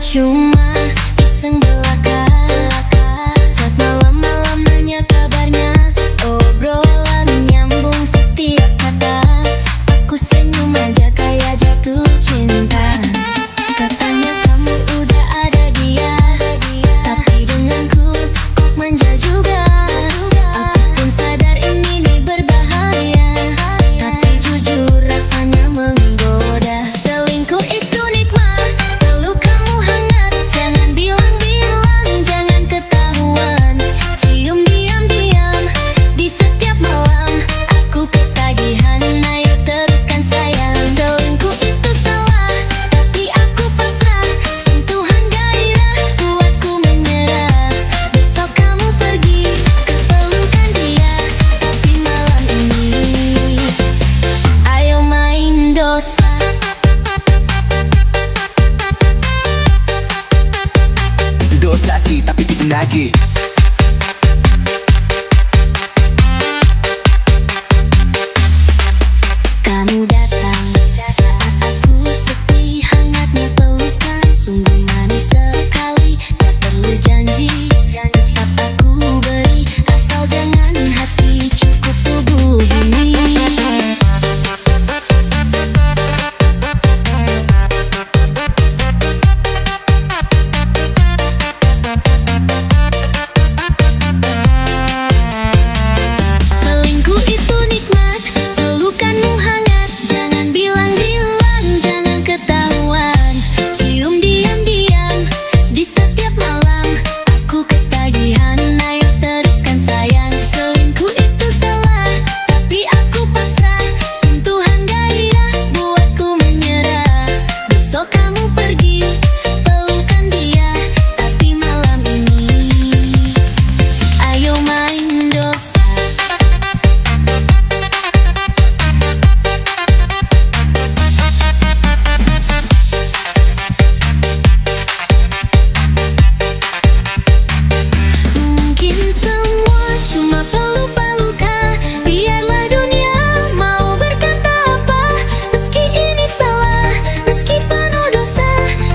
cuma iseng belaka. Saat malam-malam nanya kabarnya, obrolan nyambung setiap kata. Aku senyum aja kayak jatuh cinta. Katanya kamu udah ada dia, tapi denganku kok manja juga. Aku pun sadar ini nih berbahaya, tapi jujur rasanya menggoda. Selingkuh itu nikmat, peluk kamu hangat, jangan bilang-bilang, jangan ketahuan. Cium diam-diam di setiap malam, aku ketagihan, ayo teruskan sayang. Selingkuh itu salah, tapi aku pasrah, sentuhan gairah buatku menyerah. Besok kamu pergi ke pelukan dia, tapi malam ini ayo main dosa. Dosa sih tapi bikin lagi. Kamu datang saat aku sepi, hangatnya pelukan sungguh manis sekali. Tak perlu janji, tetap aku beri, asal jangan hati, cukup tubuh ini. Selingkuh itu nikmat, pelukanmu hangat, jangan bilang-bilang, jangan ketahuan. Cium diam-diam di setiap malam, aku ketagihan, ayo teruskan sayang. Selingkuh itu salah, tapi aku pasrah, sentuhan gairah buatku menyerah. Besok kamu pergi pelukan dia, tapi malam ini ayo main dosa. Mungkin semua cuma peluk-pelukan, biarlah dunia mau berkata apa. Meski ini salah, meski penuh dosa,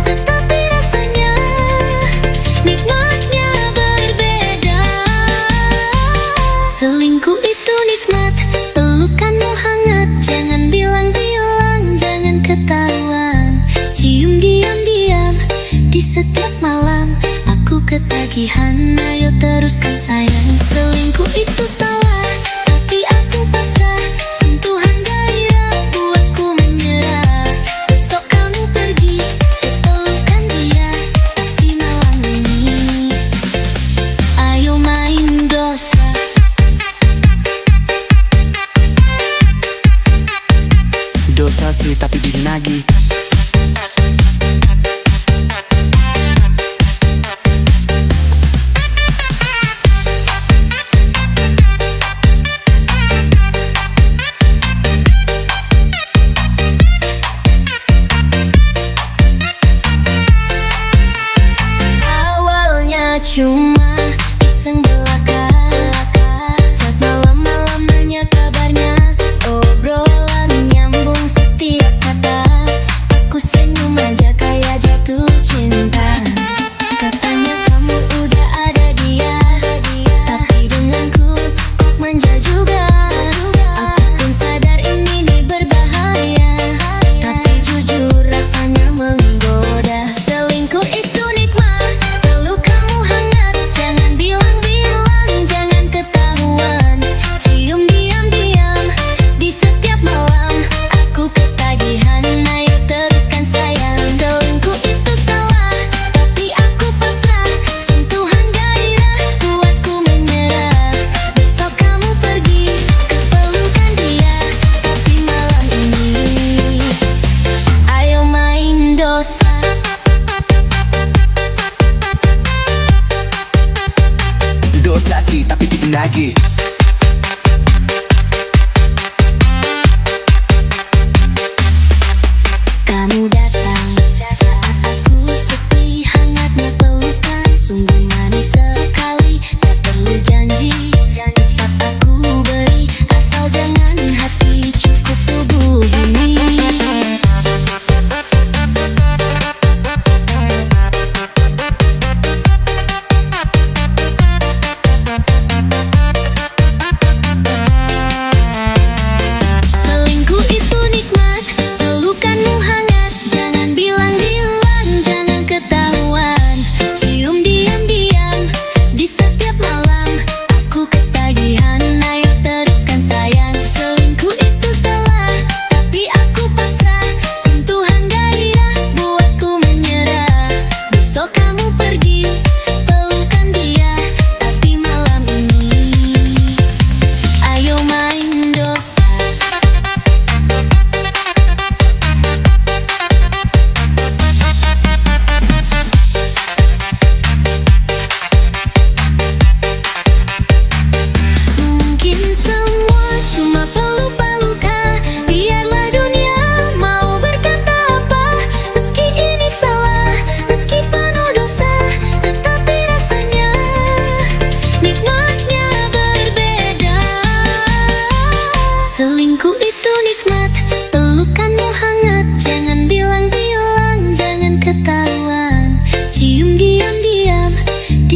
tetapi rasanya nikmatnya berbeda. Selingkuh itu nikmat, pelukanmu hangat, jangan bilang-bilang, jangan ketahuan. Cium diam-diam di setiap malam, aku ketagihan, ayo teruskan sayang. Selingkuh itu salah, tapi aku pasrah, sentuhan gairah buatku menyerah. Besok kamu pergi ke pelukan dia, tapi malam ini ayo main dosa. Dosa sih tapi bikin lagi. Awalnya cuma iseng belaka. Saat malam-malam nanya kabarnya, obrolan nyambung setiap kata. Aku senyum aja kayak jatuh cinta. Katanya kamu udah ada dia, tapi denganku kok manja juga. Aku pun sadar ini nih berbahaya, tapi jujur rasanya menggoda. Selingkuh itu nikmat, peluk kamu hangat,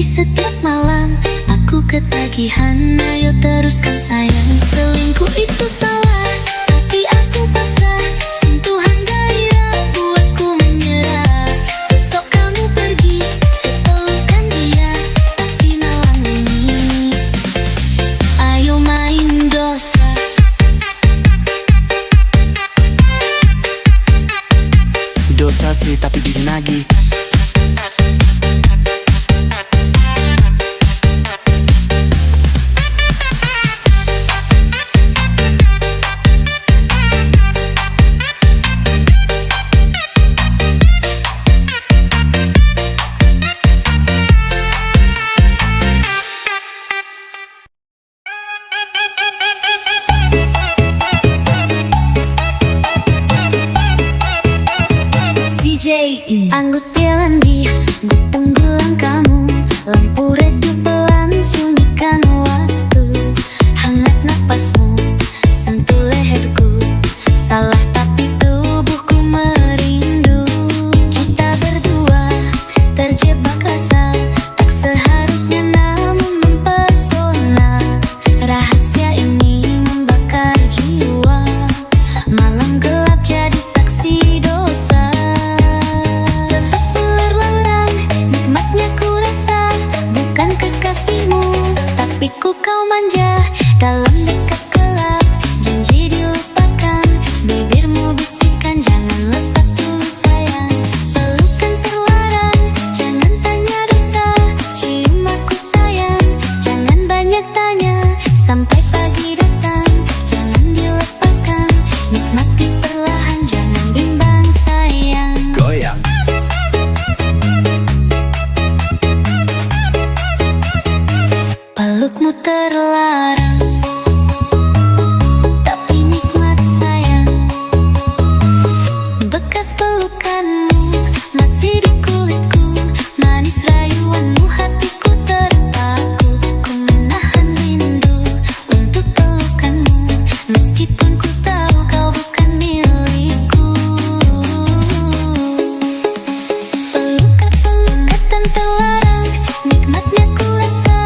Jadi setiap malam aku ketagihan. Ayo teruskan sayang, selingkuh itu salah, tapi aku pasrah. Sentuhan gairah buatku menyerah. Besok kamu pergi ke pelukan dia, tapi malam ini ayo main dosa. Dosa sih tapi bikin nagih. Anggut Yelandi, gue tunggu langkahmu. Lampu redup pelan, sunyikan waktu. Hangat napasmu, sentuh leherku. Salah tapi tubuhku merindu. Kita berdua terjebak rasa, tak seharusnya namun mempesona. Rahasia ini membakar jiwa. Malam gelap jadi saksi dosa. Ku kau manja dalam dekat gelap, janji dilupakan. Bibirmu bisikan jangan lepas dulu sayang. Pelukan terlarang, jangan tanya dosa. Cium aku sayang, jangan banyak tanya. Sampai pagi datang, jangan dilepaskan. Nikmati perlahan, jangan bimbang sayang. Goyang. Pelukmu terlarang, tapi nikmat sayang. Bekas pelukanmu masih di kulitku. Manis rayuanmu hatiku terpaku. Ku menahan rindu untuk pelukanmu, meskipun ku tahu kau bukan milikku. Pelukan terlarang, nikmatnya ku rasa.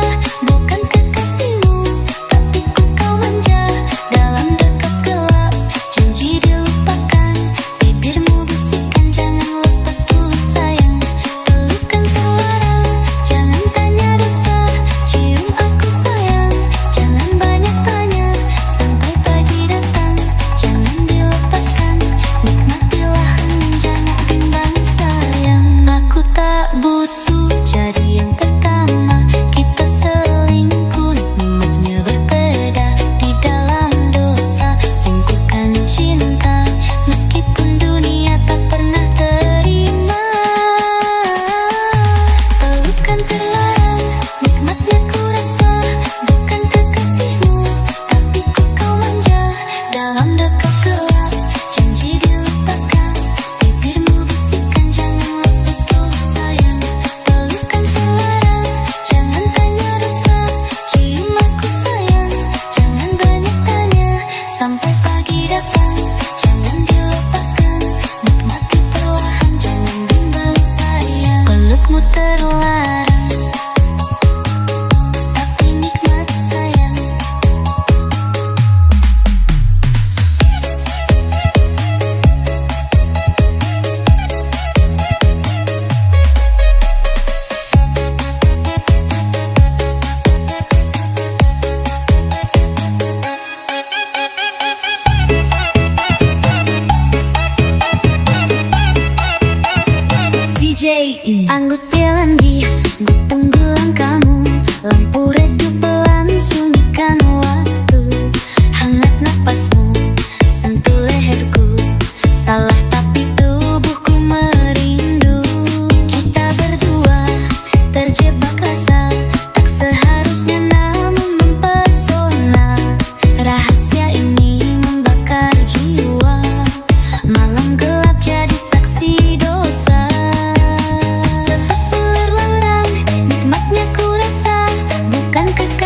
Bukan kekasihmu, tapi ku kau manja dalam dekat gelap, janji dilupakan. Bibirmu bisikan jangan lepas dulu sayang. Pelukan terlarang, jangan tanya dosa. Cium aku sayang, jangan banyak tanya. Sampai pagi datang, jangan dilepaskan. Nikmatilah hening, jangan bimbang sayang. Aku tak butuh jadi yang pertama. Kita selingkuh, nikmatnya berbeda. Di dalam dosa, lingkukan cinta. Meskipun dunia tak pernah terima. Pelukan terlarang, nikmatnya ku rasa. Bukan kekasihmu, tapi ku kau manja dalam dekat gelap, janji dilupakan. Bibirmu bisikan jangan lepas dulu sayang. Pelukan terlarang, jangan tanya dosa. Cium aku sayang, jangan banyak tanya. Sampai pagi datang, jangan dilepaskan. Nikmati perlahan, jangan bimbang sayang. Pelukmu terlarang, tapi nikmat sayang. Anggut Yelandi, gue tunggu langkahmu. Lampu redup pelan, sunyikan waktu. Hangat napasmu, sentuh leherku. Salah tapi tubuhku merindu. Kita berdua terjebak rasa, tak seharusnya namun mempesona. Rahasia ini membakar jiwa. Malam gelap jadi saksi dosa. Nikmatnya ku rasa, bukan kekasih.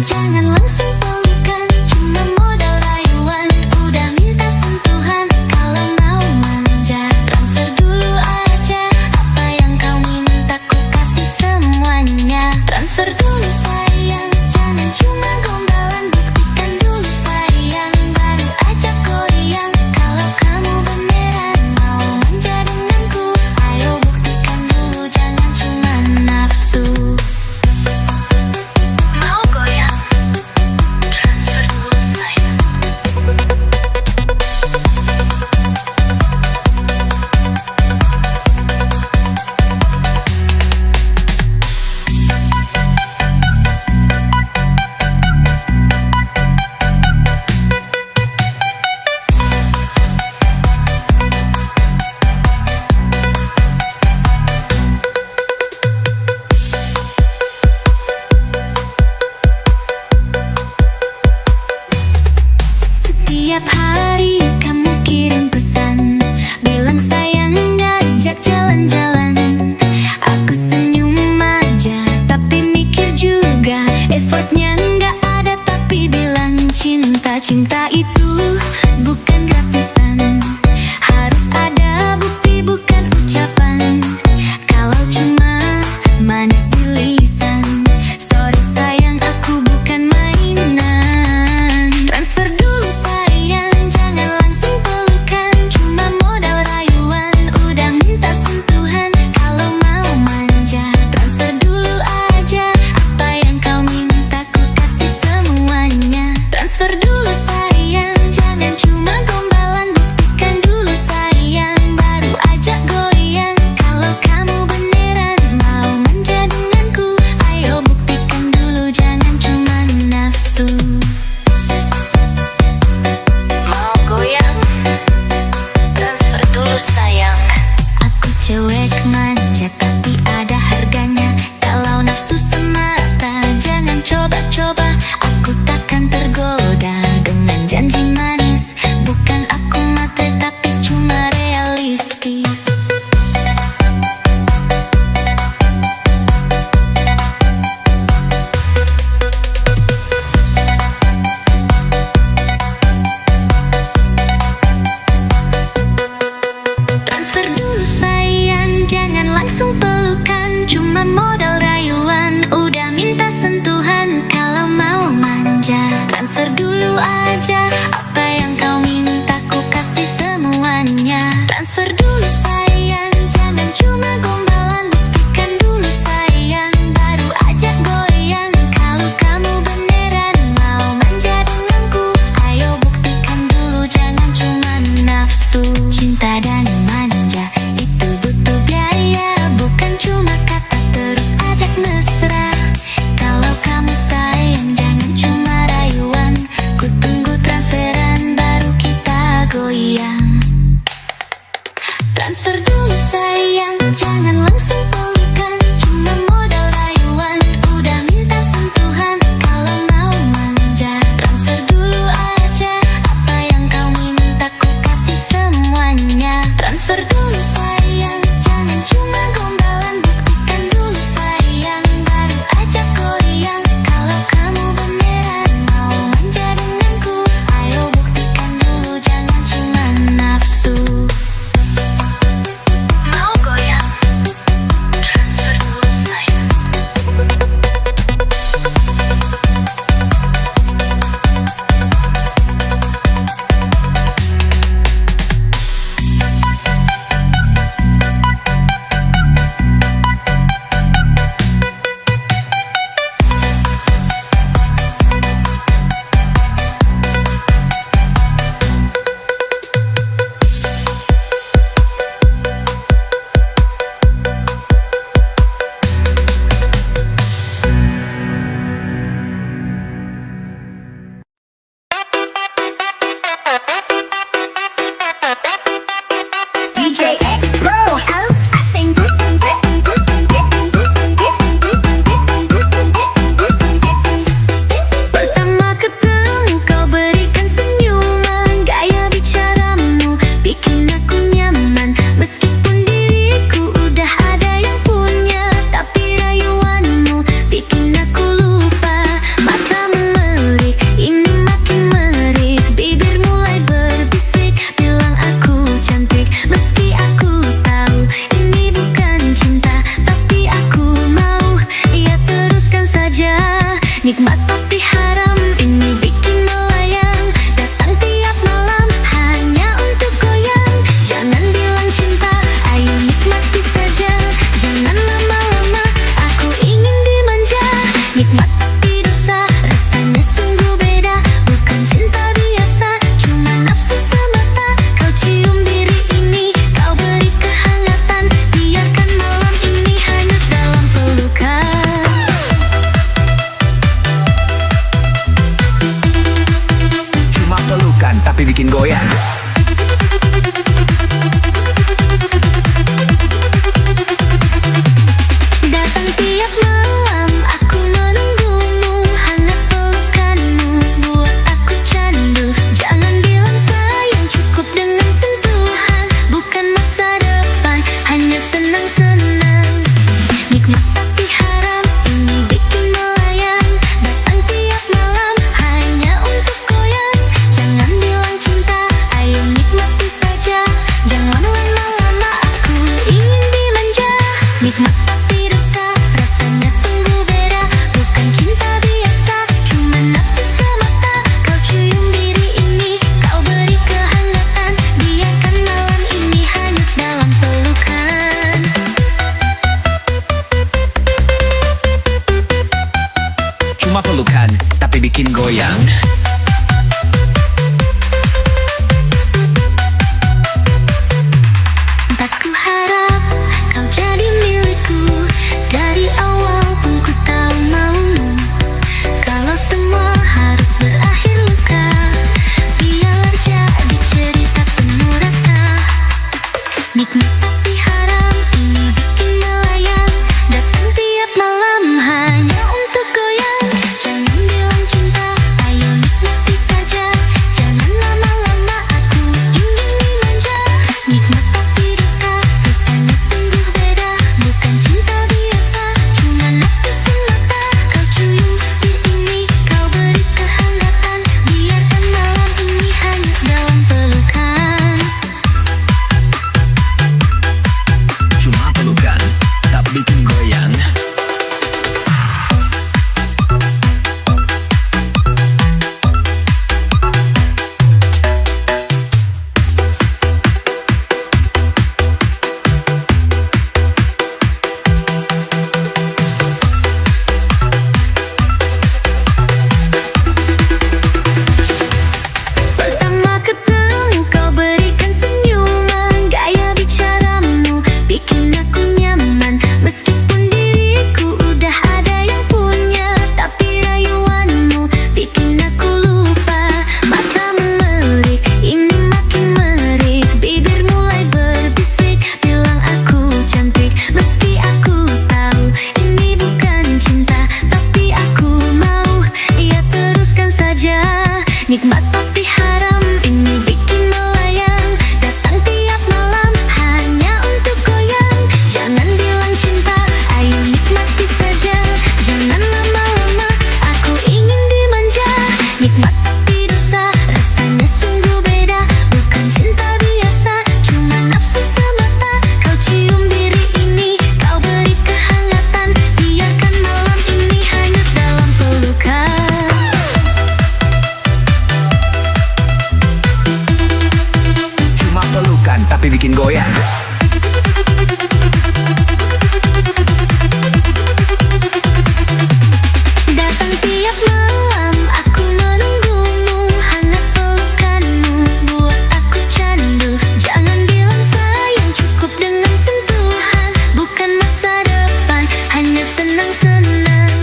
jangan langsung pelukan, cuma modal rayuan, udah minta sentuhan. Kalau mau manja, transfer dulu aja, apa yang kau minta ku kasih semuanya. Transfer dulu sayang, jangan cuma gombalan, buktikan dulu sayang, baru ajak goyang. Kalau kamu beneran mau manja denganku, ayo buktikan dulu, jangan cuma nafsu. Mau goyang? Transfer dulu sayang. Setiap hari kamu kirim pesan, bilang sayang ngajak jalan-jalan. Aku senyum aja, tapi mikir juga, effortnya nggak ada tapi bilang cinta. Cinta itu bukan gratisan, harus ada bukti bukan ucapan. Kalau cuma manis di lisan, sorry sayang aku bukan mainan. Transfer dulu sayang, jangan langsung pelukan, cuma modal rayuan, udah minta sentuhan. Kalau mau manja, transfer dulu aja, apa yang kau minta ku kasih semuanya. Transfer dulu sayang, jangan cuma gombalan, buktikan dulu sayang, baru ajak goyang. Kalau kamu beneran mau manja denganku, ayo buktikan dulu, jangan cuma nafsu. Mau goyang? Transfer dulu sayang. Aku cewek manja tapi ada harganya, kalau nafsu semata jangan coba-coba. Aku takkan tergoda dengan janji manis, bukan aku matre tapi cuma realistis. Transfer dulu sayang, jangan langsung pelukan, cuma modal rayuan, udah minta sentuhan. Kalau mau manja, transfer dulu aja, apa yang kau minta ku kasih semuanya. Transfer dulu sayang, jangan cuma gombalan, buktikan dulu sayang, baru ajak goyang. Kalau kamu beneran mau manja denganku, ayo buktikan dulu, jangan cuma nafsu. Cinta dan manja itu butuh biaya, bukan cuma kata terus aja Nikmat tapi haram ini bikin melayang. Datang tiap malam hanya untuk goyang. Jangan bilang cinta, ayo nikmati saja. Jangan lama-lama, aku ingin dimanja. Nikmat tapi dosa, rasanya sungguh beda. Bukan cinta biasa, cuma nafsu semata. Kau cium diri ini, kau beri kehangatan. Biarkan malam ini hanyut dalam pelukan. Cuma pelukan tapi bikin goyang. Datang tiap malam, aku menunggumu. Hangat pelukanmu, buat aku candu. Jangan bilang sayang, cukup dengan sentuhan. Bukan masa depan, hanya senang-senang. Nikmat tapi haram, ini bikin melayang. Datang tiap malam, hanya untuk goyang. Jangan bilang cinta, ayo nikmati saja. Jangan lama-lama, aku ingin dimanja. Nikmat tapi dosa, rasanya sungguh beda. Bukan cinta biasa, cuma nafsu semata. Kau cium diri ini, kau beri kehangatan. Biarkan malam ini hanyut dalam pelukan. Cuma pelukan tapi bikin goyang. Tak kuharap kau jadi milikku. Dari awal pun ku tahu maumu. Kalau semua harus berakhir luka, biar jadi cerita penuh rasa. Nikmat tapi haram, ini bikin melayang. Datang tiap malam hanya untuk goyang. Jangan bilang cinta, ayo nikmati saja. Jangan lama-lama, aku ingin dimanja. Nikmat tapi dosa, rasanya sungguh beda. Bukan cinta biasa, cuma nafsu semata. Kau cium di ini, kau beri kehangatan. Biarkan malam ini hanyut dalam pelukan. Cuma pelukan tapi bikin goyang. Pertama ketemu kau berikan senyuman. Gaya bicaramu bikin aku nyaman. Meskipun diriku udah ada yang punya, tapi rayuanmu bikin aku lupa. Matamu melirik, ini makin melirik. Bibir mulai berbisik, bilang aku cantik. Meski aku tahu ini bukan cinta, tapi aku mau, ya teruskan saja. Nikmat tapi haram, ini bikin melayang. Datang tiap malam hanya untuk goyang. Jangan bilang cinta, ayo nikmati saja. Jangan lama-lama, aku ingin dimanja. Nikmat tapi dosa, rasanya sungguh beda. Bukan cinta biasa, cuma nafsu semata. Kau cium diri ini, kau beri kehangatan. Biarkan malam ini hanyut dalam pelukan. Cuma pelukan tapi bikin goyang. Datang tiap malam, aku menunggumu. Hangat pelukanmu, buat aku candu. Jangan bilang sayang, cukup dengan sentuhan. Bukan masa depan, hanya senang-senang.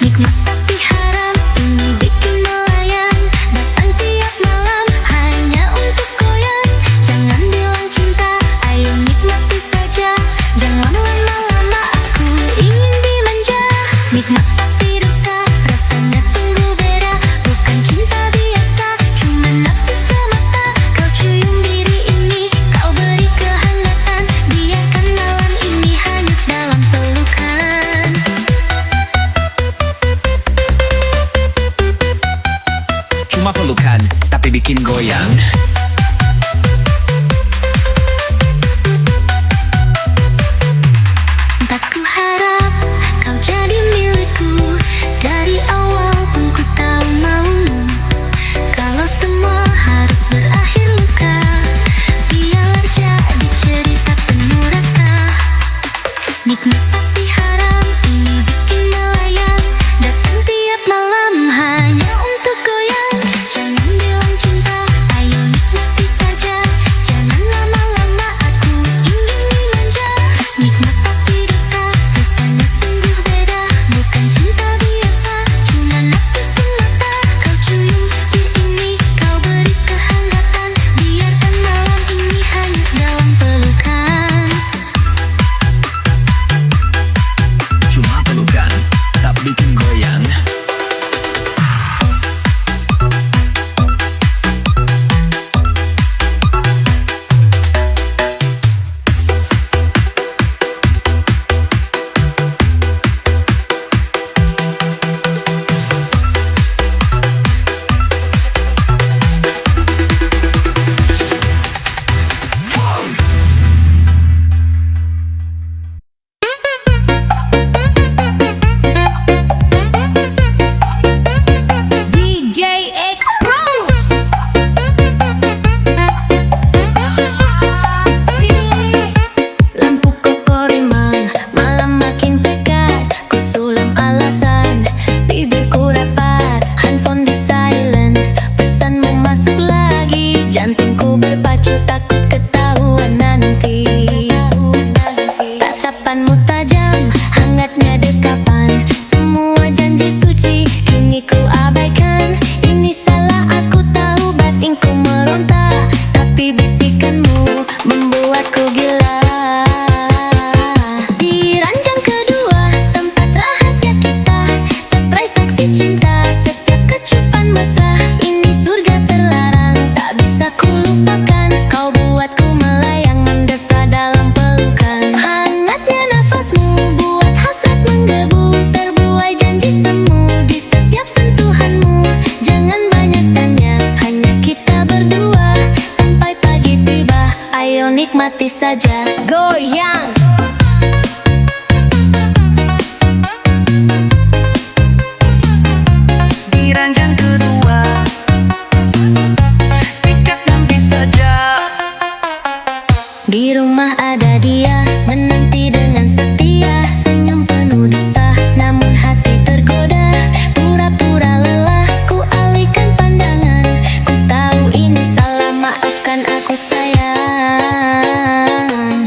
Nikmat tapi haram, ini bikin melayang. Datang tiap malam, hanya untuk goyang. Jangan bilang cinta, ayo nikmati saja. Jangan lama-lama, aku ingin dimanja. Nikmat tapi dosa, rasanya sungguh beda. Bukan cinta biasa, cuma nafsu semata. Kau cium diri ini, kau beri kehangatan. Biarkan malam ini hanyut dalam pelukan. Cuma pelukan tapi bikin goyang. Tak kuharap kau jadi milikku. Dari awal nikmati saja. Goyang. Di ranjang kedua, pikat nanti saja. Di rumah ada dia, menanti dengan setia. Senyum penuh dusta, namun hati tergoda. Pura-pura lelah, ku alihkan pandangan. Ku tahu ini salah, maafkan aku sayang.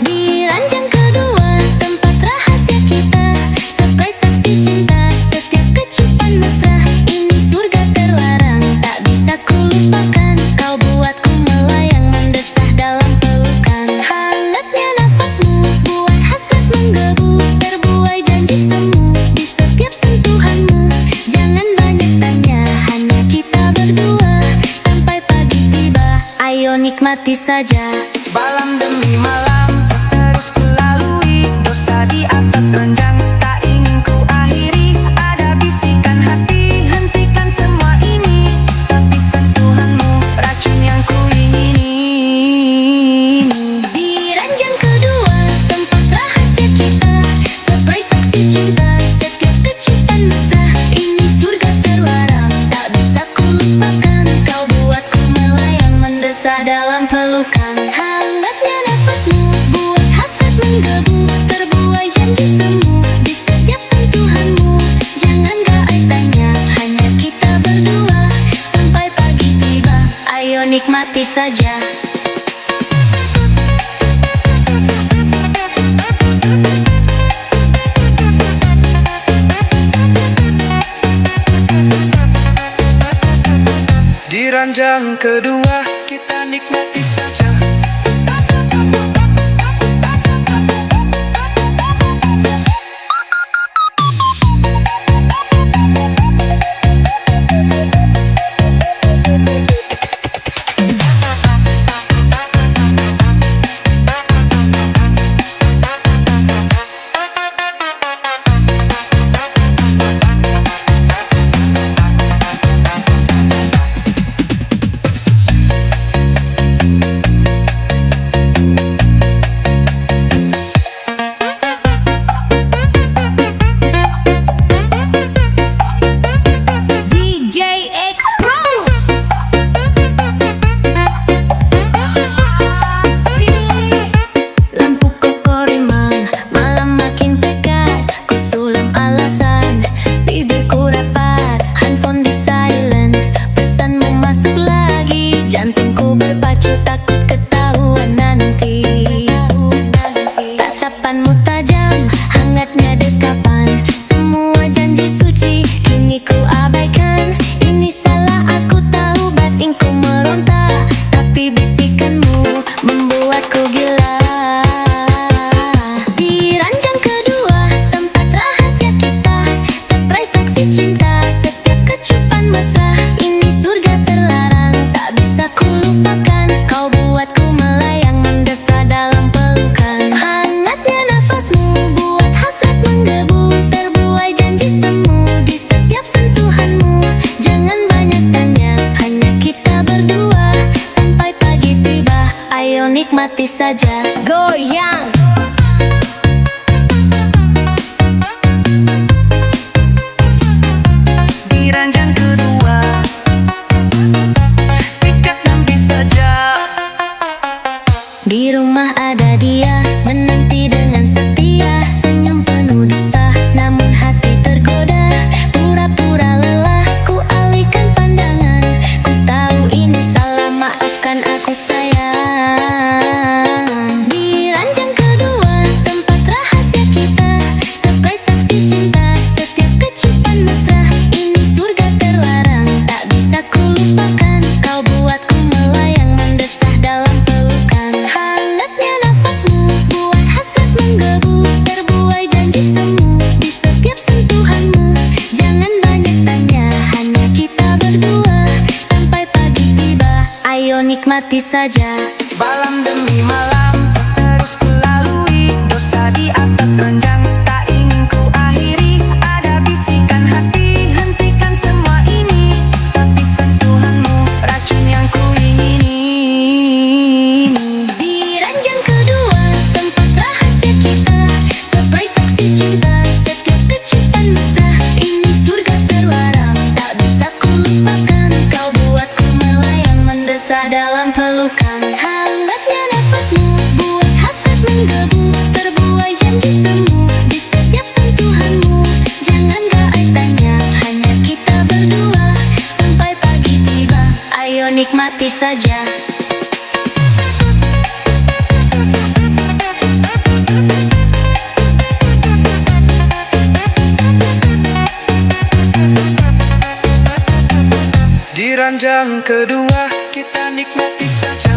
Di ranjang kedua, tempat rahasia kita. Surprise saksi cinta, setiap kecupan mesra. Ini surga terlarang, tak bisa ku lupakan. Kau buatku melayang, mendesah dalam pelukan. Hangatnya nafasmu, buat hasrat menggebu. Terbuai janji semu, di setiap sentuhanmu. Jangan banyak tanya, hanya kita berdua. Sampai pagi tiba, ayo nikmati saja. Malam demi malam, terus ku lalui. Dosa di atas ranjang, tak ingin ku akhiri. Ada bisikan hati, hentikan semua ini. Tapi sentuhanmu, racun yang ku ingini. Di ranjang kedua, tempat rahasia kita. Surprise saksi cinta, setiap kecupan mesra. Ini surga terlarang, tak bisa ku lupakan. Kau buatku melayang, mendesah dalam pelukan. Hangatnya nafasmu, buat hasrat menggebu. Terbuai janji semu, di setiap sentuhanmu. Jangan gaai tanya, hanya kita berdua. Sampai pagi tiba, ayo nikmati saja. Di ranjang kedua, kita nikmati saja. DJ X Pro. Lampu kokorimang, malam makin pekat. Ku sulam alasan, bibirku rapat. Handphone di silent, pesanmu masuk lagi. Jantungku berpacu, takut ketahuan nanti. Tatapanmu tajam, hangatnya dekapan. Semua janji suci, kini ku abaikan. Ini salah aku tahu, batinku meronta. Tapi bisikanmu membuatku gila. Di ranjang kedua, tempat rahasia kita. Surprise saksi cinta, setiap kecupan mesra. Ini surga terlarang, tak bisa ku lupakan. Kau buatku melayang, mendesah dalam pelukan. Hangatnya nafasmu, buat hasrat menggebu. Terbuai janji semu, di setiap sentuhanmu. Jangan banyak tanya, hanya kita berdua. Sampai pagi tiba, ayo nikmati saja. Goyang. Di ranjang kedua, pikat nanti saja. Di rumah ada dia, menanti dengan setia. Senyum penuh dusta, namun hati tergoda. Pura-pura lelah, ku alihkan pandangan. Ku tahu ini salah, maafkan aku sayang. Di ranjang kedua, tempat rahasia kita. Surprise saksi cinta, setiap kecupan mesra. Ini surga terlarang, tak bisa ku lupakan. Kau buatku melayang, mendesah dalam pelukan. Hangatnya nafasmu, buat hasrat menggebu. Terbuai janji semu, di setiap sentuhanmu. Jangan banyak tanya, hanya kita berdua. Sampai pagi tiba, ayo nikmati saja. Malam demi malam, terus ku lalui. Dosa di atas ranjang, tak ingin ku akhiri. Ada bisikan hati, hentikan semua ini. Tapi sentuhanmu, racun yang ku ingini. Di ranjang kedua, mati saja. Di ranjang kedua kita nikmati saja.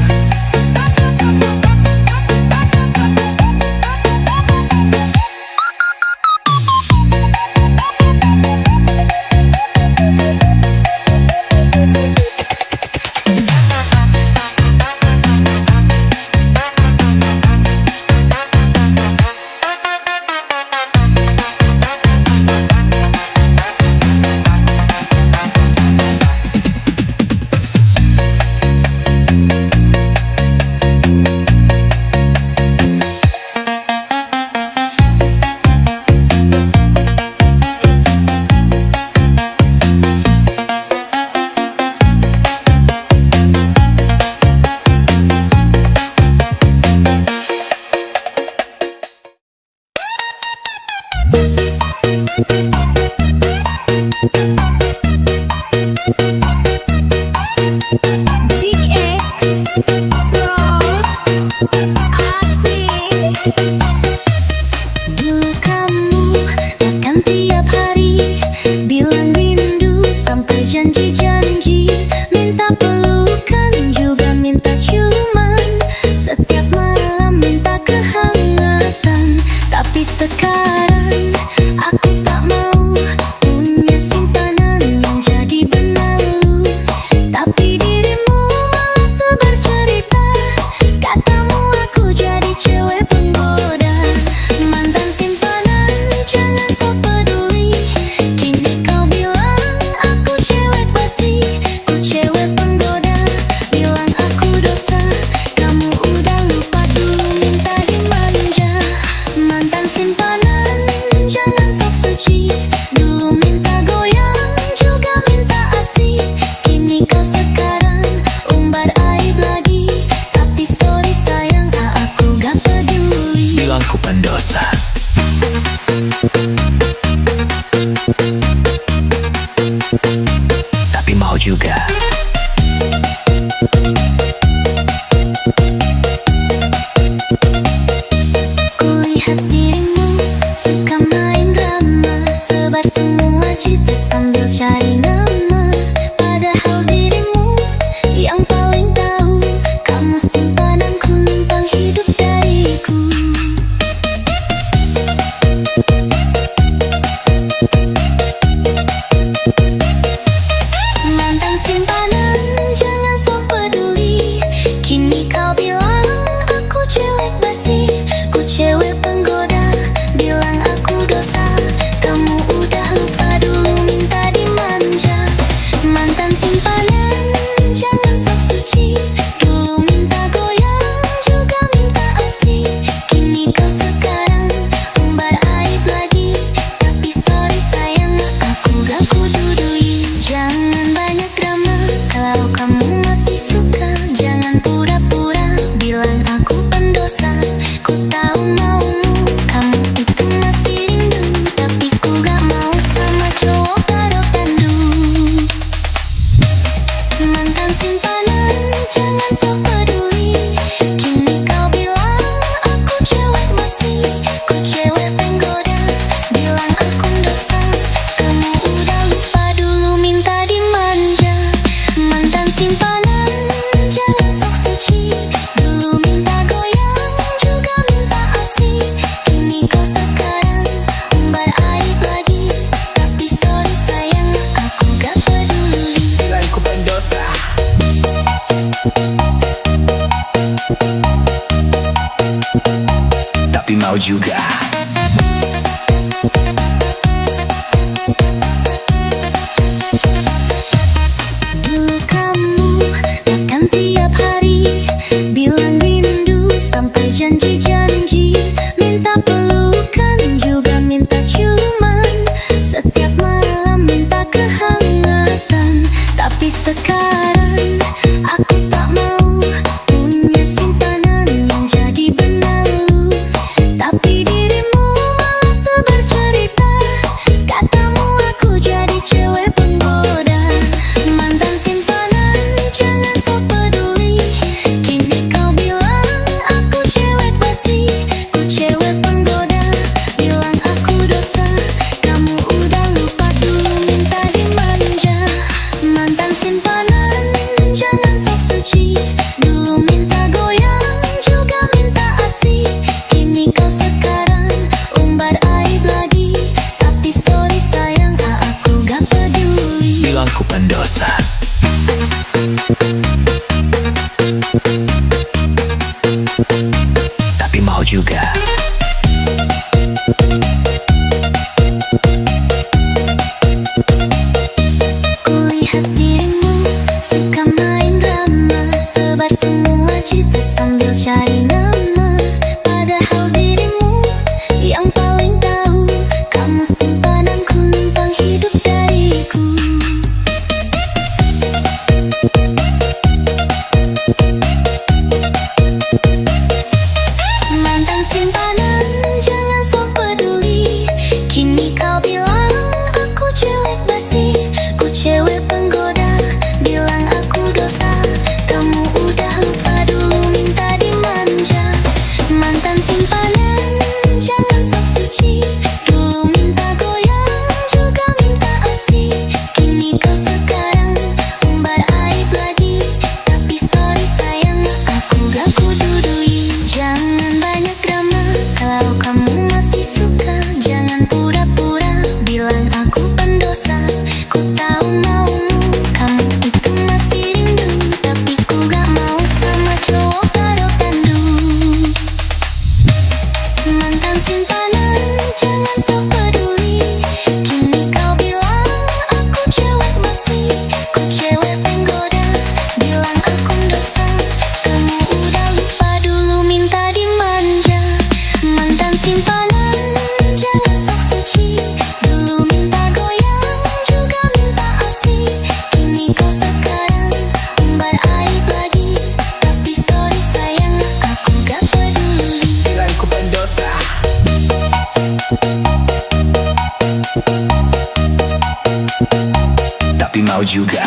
Dulu kamu akan tiap hari bilang rindu sampai janji-janji, minta pelukan juga minta ciuman, setiap malam minta kehangatan. Tapi sekarang aku tak mau punya simpanan yang jadi benalu. Tapi dirimu malah sebar cerita, katamu aku jadi cewek penggoda. Mantan simpanan jangan sok peduli, kini kau bilang aku cewek basi, ku cewek penggoda. Bilang aku dosa, kamu udah lupa dulu minta dimanja. Mantan simpanan jangan sok suci, dulu minta goyang juga minta asik, kini kau sekarang umbar aib lagi. Tapi sorry sayang, aku gak peduli. Bilang ku pendosa, tapi mau juga. Kulihat dirimu suka main drama, sebar semua cerita sambil cari nama. Padahal dirimu yang paling tahu, kamu simpananku numpang hidup dariku. Mantan simpanan jangan sok peduli, kini kau bilang aku cewek basi, ku cewek penggoda. Bilang aku dosa, kamu udah lupa dulu minta dimanja. Mantan simpanan jangan sok suci, dulu minta goyang juga minta asik, kini kau sekarang umbar aib lagi. Tapi sorry sayang, aku gak peduli. Jangan banyak drama, kalau kamu masih suka jangan pura-pura bilang aku pendosa. Ku tahu maumu, kamu itu masih rindu, tapi ku gak mau sama cowok karo tandu. Mantan simpanan jangan sok peduli, kini kau bilang aku cewek basi, ku cewek penggoda. Bilang aku dosa, kamu udah lupa dulu minta dimanja. Mantan simpanan jangan sok suci, dulu minta goyang juga minta asik, kini kau sekarang umbar aib lagi. Tapi sorry sayang, aku gak peduli. Bilang ku pendosa, tapi mau juga. Dulu kamu akan tiap hari bilang rindu sampai janji-janji, minta pelukan juga minta ciuman, setiap malam minta kehangatan. Tapi sekarang aku tak mau punya simpanan yang jadi benalu. Tapi aku pendosa. Tapi mau juga. Kulihat dirimu suka main drama, sebar semua cerita sambil cari nama. Padahal dirimu yang paling tahu, kamu simpananku, numpang hidup dariku. Mantan simpanan, jangan sok peduli. Kini kau bilang aku cewek basi, ku cewek penggoda, bilang aku dosa. Kamu udah lupa dulu minta dimanja. Mantan simpanan, jangan sok suci. Dulu minta goyang, juga minta asih. Kini kau sekarang umbar aib lagi. Tapi sorry sayang, aku gak kududui. Jangan banyak drama, kalau kamu masih suka. Jangan pura-pura bilang aku pendosa. Ku tahu maumu, kamu itu masih rindu. Tapi ku gak mau sama cowok taruh tandu. Mantan simpanan, jangan sok peduli. Kini kau bilang aku cewek basi, ku cewek penggoda, bilang aku dosa. Kamu udah lupa dulu minta dimanja. Mantan simpanan, jangan sok suci. Dulu minta goyang, juga minta asih. Kini kau sekarang umbar aib lagi. Tapi sorry sayang, aku gak peduli. Bilang ku pendosa. Tapi mau juga.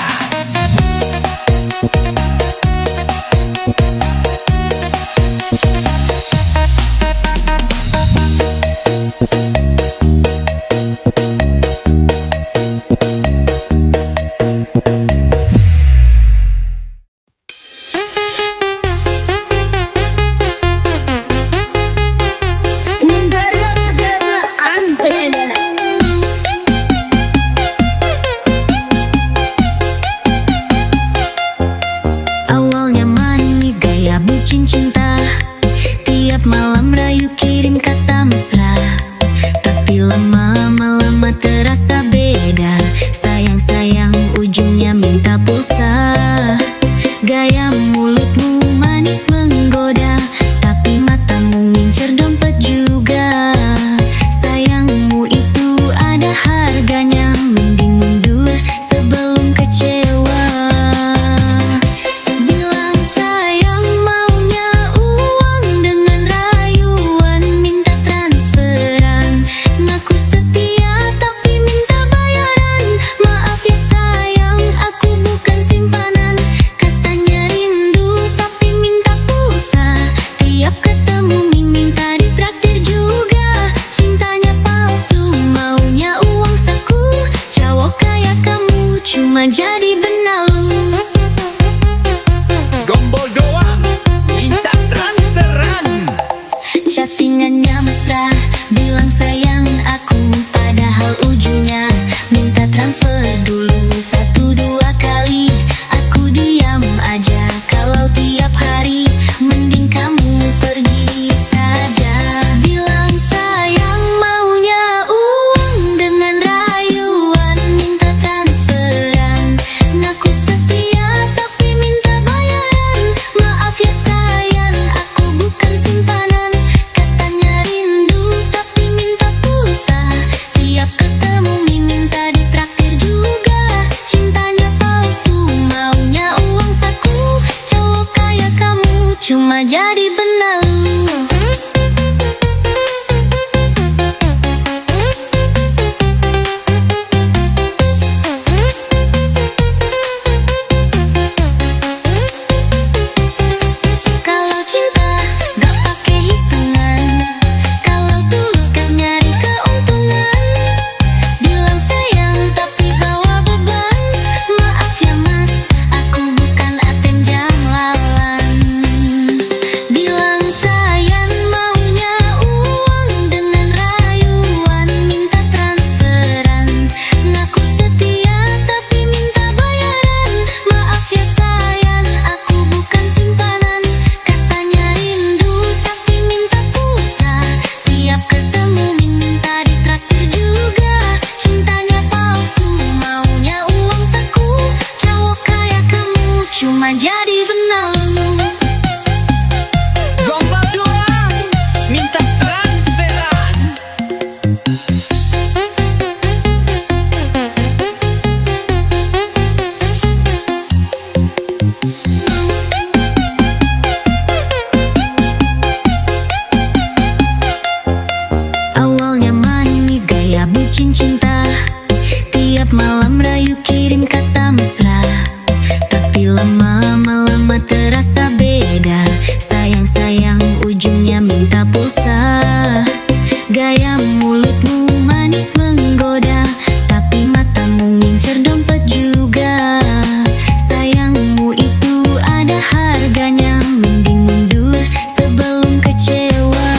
malam rayu kirim kata mesra, tapi lama-lama terasa beda. Sayang-sayang ujungnya minta pulsa. Gaya mulutmu manis menggoda, tapi matamu ngincer dompet juga. Sayangmu itu ada harganya, mending mundur sebelum kecewa.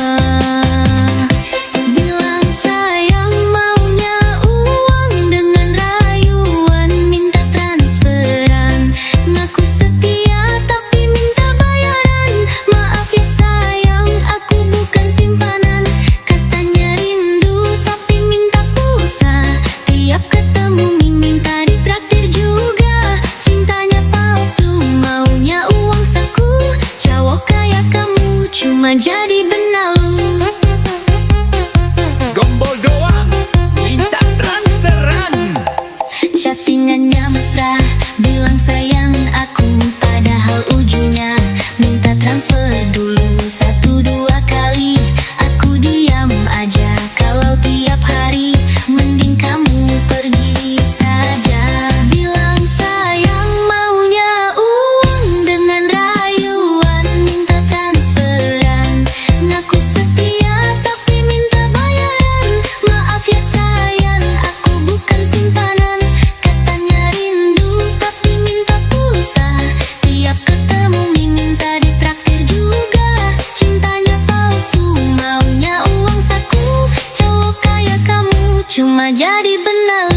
Bilang sayang maunya uang dengan rayuan, minta transferan. Ngaku setia tapi minta bayaran. Maaf ya sayang, aku bukan simpanan. Katanya rindu tapi minta pulsa. Tiap ketemu minta ditraktir juga. Cintanya palsu, maunya uang saku. Cowok kayak kamu cuma jadi benalu. Gombal doang, minta transferan. Chattingannya mesra, bilang sayang aku, padahal ujungnya minta transfer dulu. 1-2 kali aku diam aja. Kalau tiap hari mending kamu pergi saja. Bilang sayang maunya uang dengan rayuan, minta transferan. Ngaku setia tapi minta bayaran. Maaf ya sayang, aku bukan simpanan. Katanya rindu tapi minta pulsa. Tiap ketemu minta ditraktir juga. Cintanya palsu, maunya uang saku. Cowok kayak kamu cuma jadi benalu.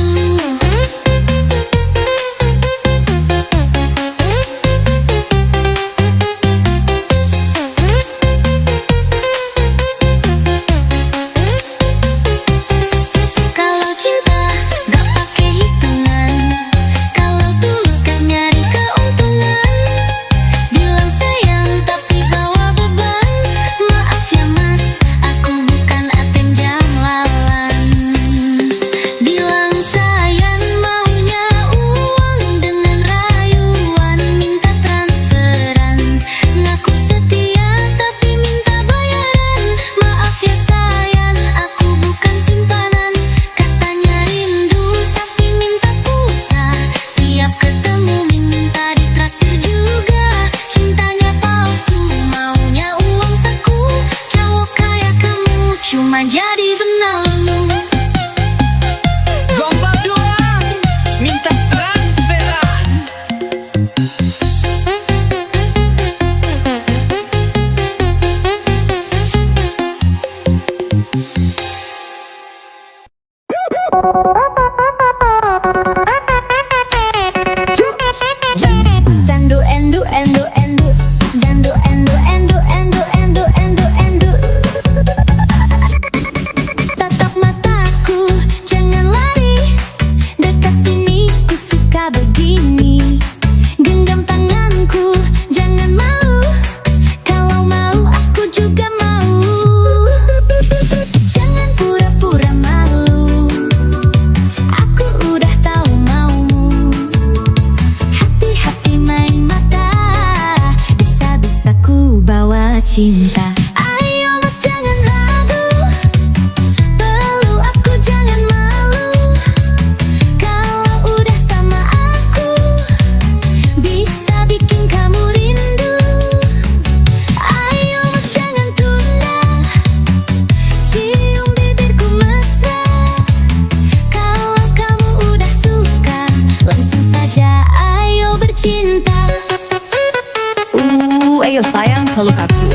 Kalau cinta gak pakai hitungan, kalau tulus gak nyari keuntungan. Bilang sayang tapi bawa beban. Maaf ya mas, aku bukan aten jamalan. Bilang sayang maunya uang dengan rayuan, minta transferan. Ngaku setia tapi minta bayaran. Maaf ya sayang, aku bukan simpanan. Katanya rindu tapi minta pulsa. Tiap ketemu minta ditraktir juga. Cintanya palsu, maunya uang saku. Cowok kayak kamu cuma jadi benalu. Gombal doang, minta transferan. Dandu endu endu endu, dandu endu endu endu endu endu endu. Tatap mataku, jangan lari. Dekat sini, ku suka begini. Genggam tanganku, jangan malu. Kalau mau, aku juga mau. Jangan pura-pura malu. Aku udah tahu maumu. Hati-hati main mata, bisa-bisa ku bawa cinta. Ayo mas jangan ragu, peluk aku jangan malu. Kalau udah sama aku, bisa bikin kamu rindu. Ayo mas jangan tunda, cium bibirku mesra. Kalau kamu udah suka, langsung saja ayo bercinta. Ayo sayang, peluk aku.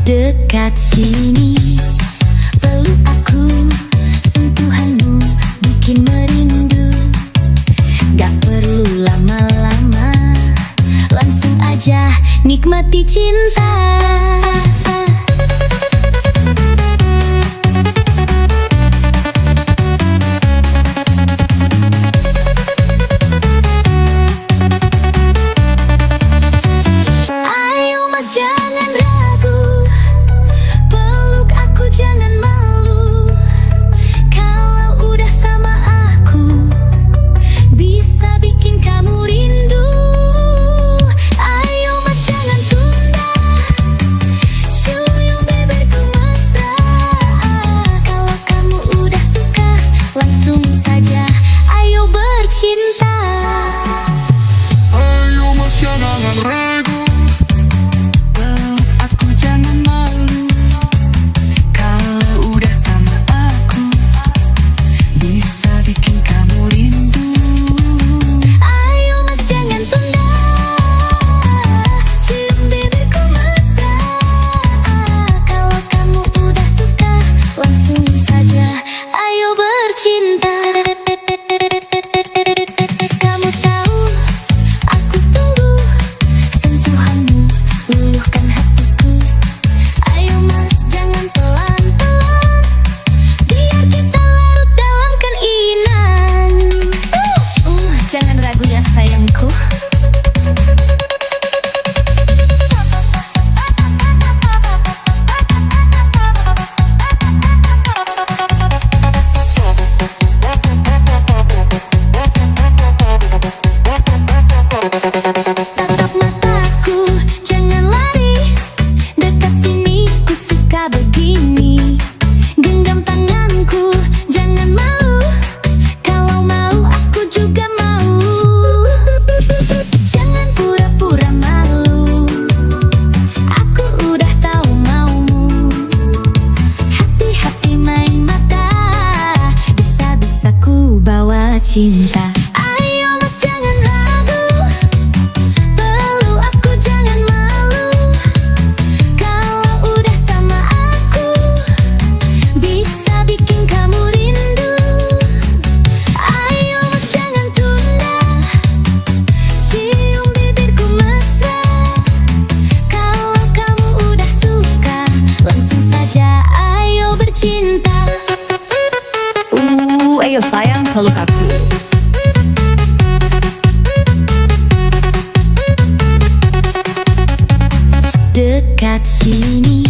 Dekat sini, peluk aku. Sentuhanmu bikin merindu. Gak perlu lama-lama, langsung aja nikmati cinta. Ayo mas jangan ragu, peluk aku jangan malu. Kalau udah sama aku, bisa bikin kamu rindu. Ayo mas jangan tunda, bercinta. Ayo mas jangan ragu, peluk aku jangan malu. Kalau udah sama aku, bisa bikin kamu rindu. Ayo mas jangan tunda, cium bibirku mesra. Kalau kamu udah suka, langsung saja ayo bercinta. Ayo sayang peluk aku. Dekat sini,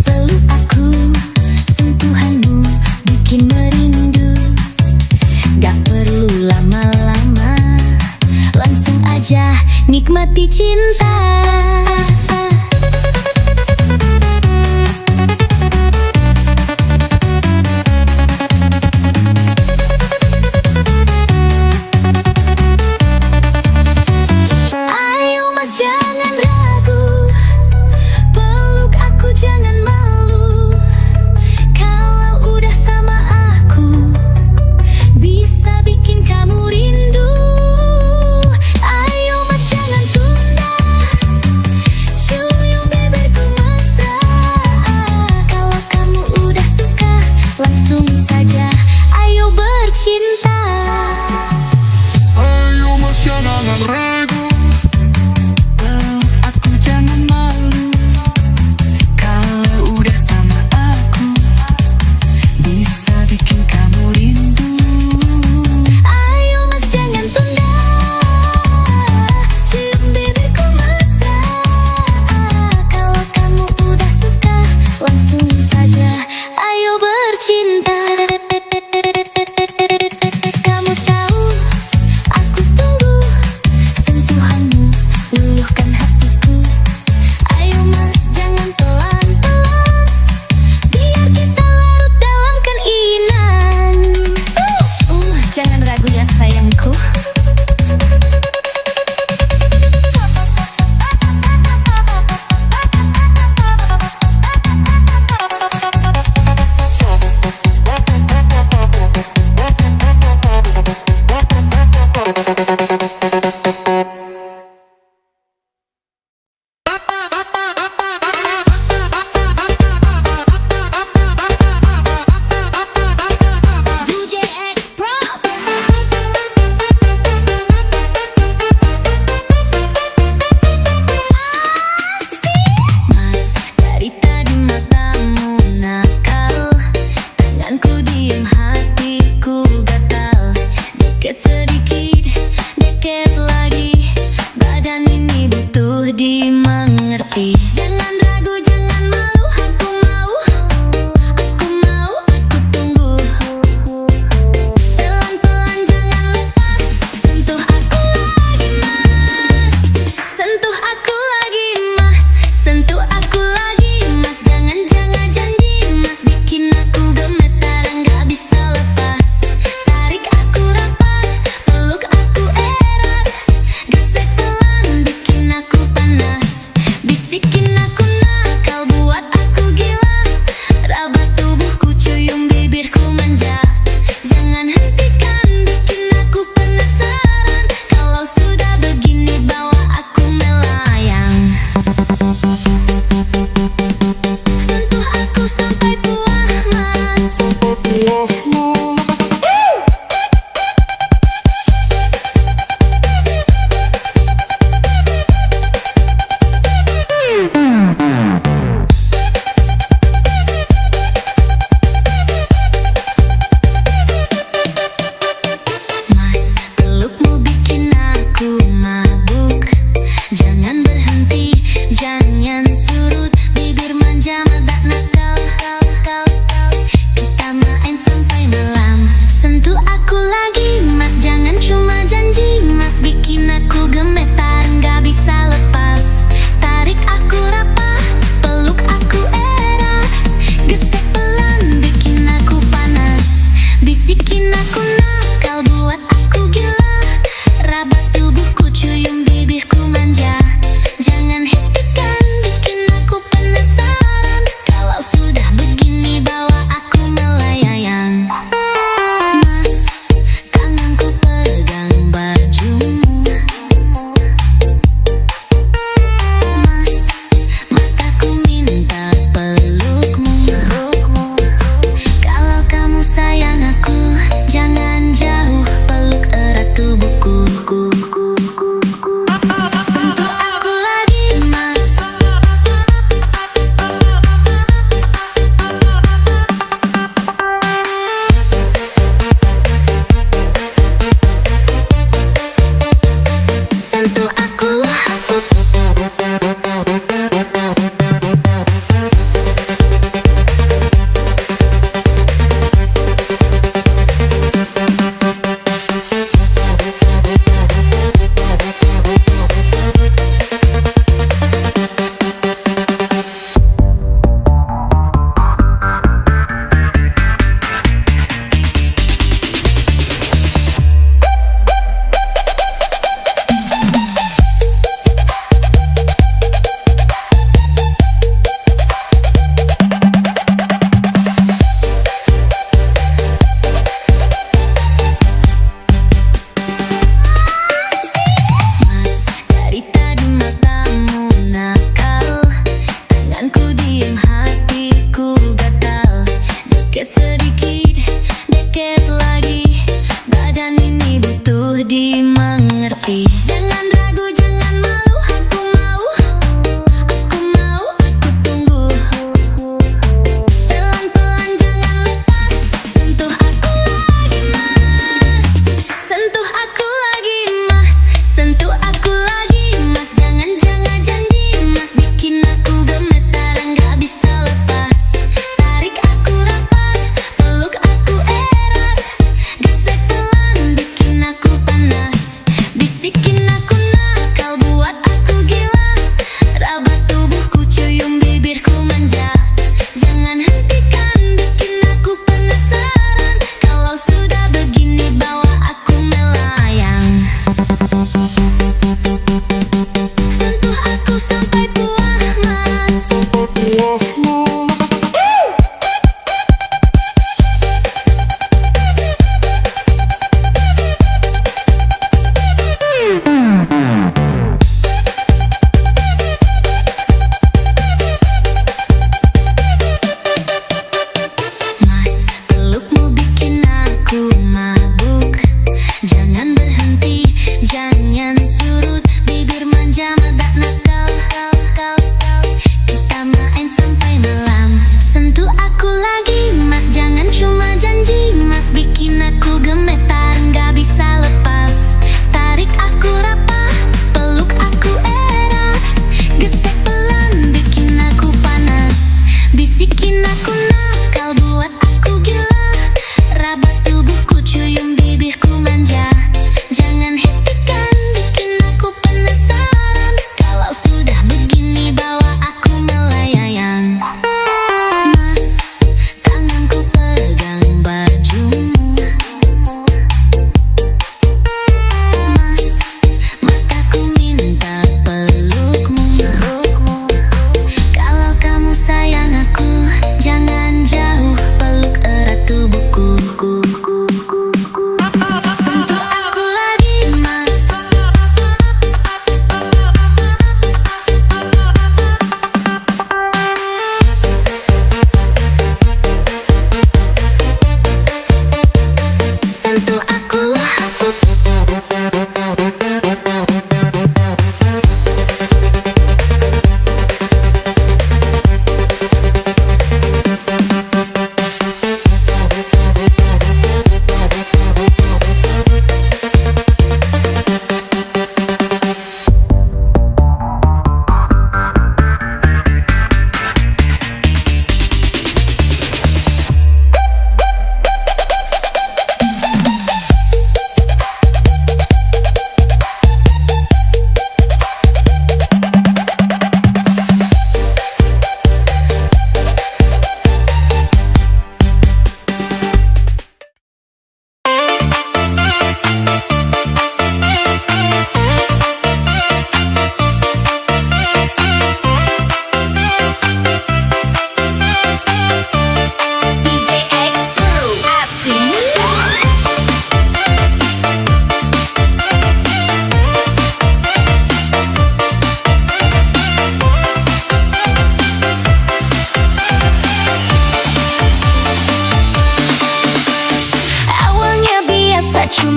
peluk aku, sentuhanmu bikin merindu. Gak perlu lama-lama, langsung aja nikmati cinta. Ayo mas jangan ragu, peluk aku jangan malu. Kalau udah sama aku, bisa bikin kamu rindu. Ayo mas jangan tunda,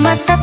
mata